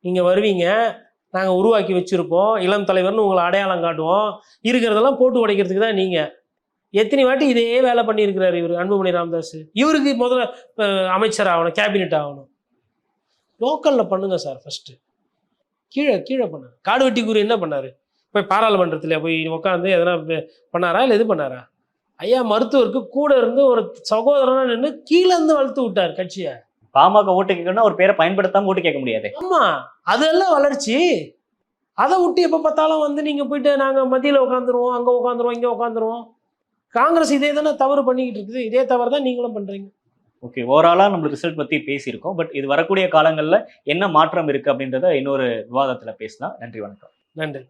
[SPEAKER 2] நீங்கள் வருவீங்க, நாங்கள் உருவாக்கி வச்சுருப்போம், இளம் தலைவர்னு உங்களை அடையாளம் காட்டுவோம், இருக்கிறதெல்லாம் போட்டு உடைக்கிறதுக்கு தான் நீங்கள். எத்தனை வாட்டி இதே வேலை பண்ணியிருக்கிறார் இவர் அன்புமணி ராமதாஸ். இவருக்கு முதல்ல அமைச்சர் ஆகணும், கேபினெட் ஆகணும். லோக்கலில் பண்ணுங்க சார், ஃபஸ்ட்டு கீழே பண்ணார். காடு வெட்டி கூறி என்ன பண்ணார்? போய் பாராளுமன்றத்தில் போய் உட்காந்து எதனா பண்ணாரா, இல்லை இது பண்ணாரா? ஐயா மருத்துவருக்கு கூட இருந்து ஒரு சகோதரனாக நின்று கீழே இருந்து வளர்த்து விட்டார் கட்சியை.
[SPEAKER 3] பாமக ஓட்டு கேட்கணும்னா ஒரு பேரை பயன்படுத்தாம ஓட்டு கேட்க முடியாது.
[SPEAKER 2] ஆமா, அதெல்லாம் வளர்ச்சி. அதை விட்டு எப்போ பார்த்தாலும் வந்து நீங்கள் போயிட்டு நாங்கள் மத்தியில் உட்காந்துருவோம், அங்கே உட்காந்துருவோம், இங்கே உட்காந்துருவோம். காங்கிரஸ் இதே தானே தவறு பண்ணிக்கிட்டு இருக்குது. இதே தவறு தான் நீங்களும் பண்ணுறீங்க.
[SPEAKER 3] ஓகே, ஓவராலா நம்ம ரிசல்ட் பத்தி பேசியிருக்கோம். பட் இது வரக்கூடிய காலங்கள்ல என்ன மாற்றம் இருக்கு அப்படின்றத இன்னொரு விவாதத்துல பேசலாம். நன்றி, வணக்கம்.
[SPEAKER 2] நன்றி.